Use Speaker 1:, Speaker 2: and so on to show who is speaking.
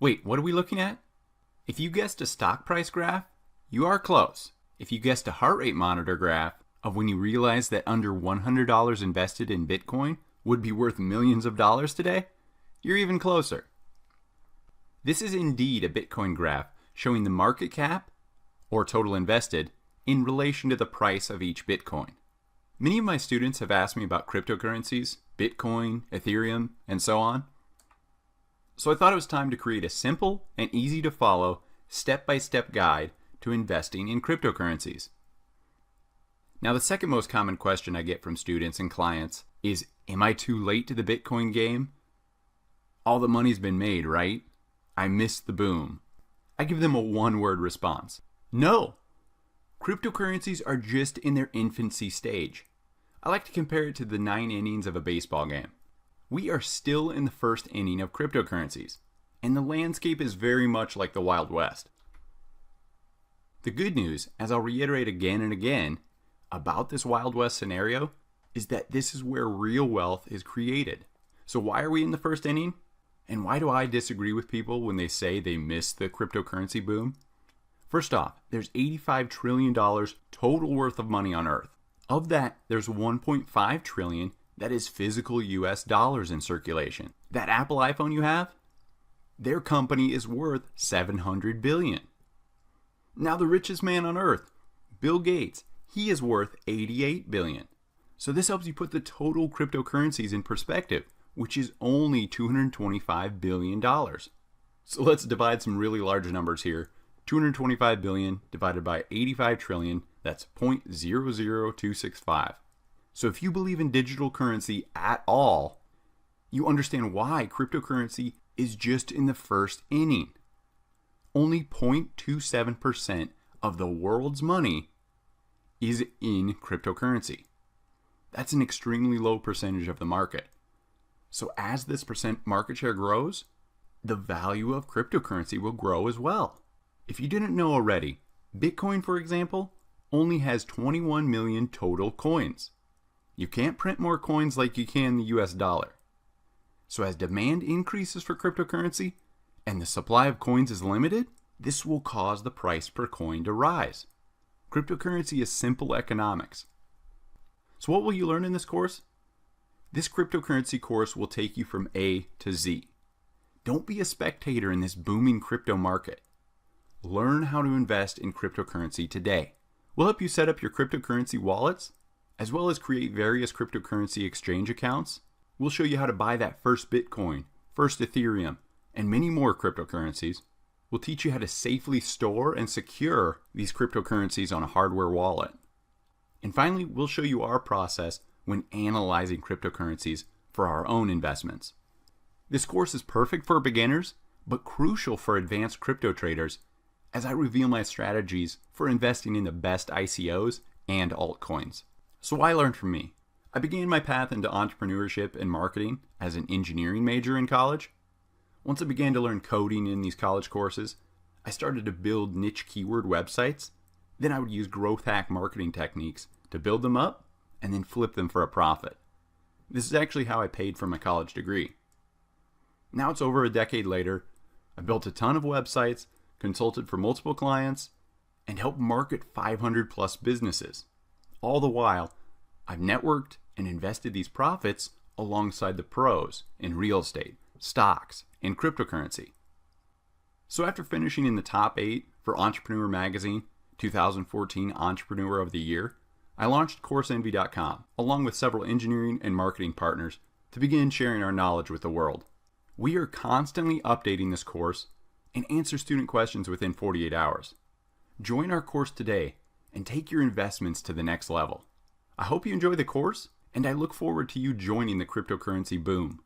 Speaker 1: Wait, what are we looking at? If you guessed a stock price graph, you are close. If you guessed a heart rate monitor graph of when you realized that under $100 invested in Bitcoin would be worth millions of dollars today, you're even closer. This is indeed a Bitcoin graph showing the market cap, or total invested, in relation to the price of each Bitcoin. Many of my students have asked me about cryptocurrencies, Bitcoin, Ethereum, and so on. So I thought it was time to create a simple and easy to follow step-by-step guide to investing in cryptocurrencies. Now, the second most common question I get from students and clients is, am I too late to the Bitcoin game? All the money's been made, right? I missed the boom. I give them a one-word response. No! Cryptocurrencies are just in their infancy stage. I like to compare it to the 9 innings of a baseball game. We are still in the first inning of cryptocurrencies, and the landscape is very much like the Wild West. The good news, as I'll reiterate again and again, about this Wild West scenario is that this is where real wealth is created. So why are we in the first inning? And why do I disagree with people when they say they missed the cryptocurrency boom? First off, there's $85 trillion total worth of money on Earth. Of that, there's $1.5 trillion that is physical US dollars in circulation. That Apple iPhone you have, their company is worth $700 billion. Now the richest man on Earth, Bill Gates, he is worth $88 billion. So this helps you put the total cryptocurrencies in perspective, which is only $225 billion. So let's divide some really large numbers here. 225 billion divided by 85 trillion, that's 0.00265. So if you believe in digital currency at all, you understand why cryptocurrency is just in the first inning. Only 0.27% of the world's money is in cryptocurrency. That's an extremely low percentage of the market. So as this percent market share grows, the value of cryptocurrency will grow as well. If you didn't know already, Bitcoin, for example, only has 21 million total coins. You can't print more coins like you can the US dollar. So as demand increases for cryptocurrency and the supply of coins is limited, this will cause the price per coin to rise. Cryptocurrency is simple economics. So what will you learn in this course? This cryptocurrency course will take you from A to Z. Don't be a spectator in this booming crypto market. Learn how to invest in cryptocurrency today. We'll help you set up your cryptocurrency wallets, as well as create various cryptocurrency exchange accounts. We'll show you how to buy that first Bitcoin, first Ethereum, and many more cryptocurrencies. We'll teach you how to safely store and secure these cryptocurrencies on a hardware wallet. And finally, we'll show you our process when analyzing cryptocurrencies for our own investments. This course is perfect for beginners, but crucial for advanced crypto traders, as I reveal my strategies for investing in the best ICOs and altcoins. So why learn from me? I began my path into entrepreneurship and marketing as an engineering major in college. Once I began to learn coding in these college courses, I started to build niche keyword websites. Then I would use growth hack marketing techniques to build them up and then flip them for a profit. This is actually how I paid for my college degree. Now it's over a decade later. I built a ton of websites, consulted for multiple clients, and helped market 500 plus businesses. All the while, I've networked and invested these profits alongside the pros in real estate, stocks, and cryptocurrency. So after finishing in the top 8 for Entrepreneur Magazine 2014 Entrepreneur of the Year, I launched CourseEnvy.com along with several engineering and marketing partners to begin sharing our knowledge with the world. We are constantly updating this course and answer student questions within 48 hours. Join our course today and take your investments to the next level. I hope you enjoy the course, and I look forward to you joining the cryptocurrency boom.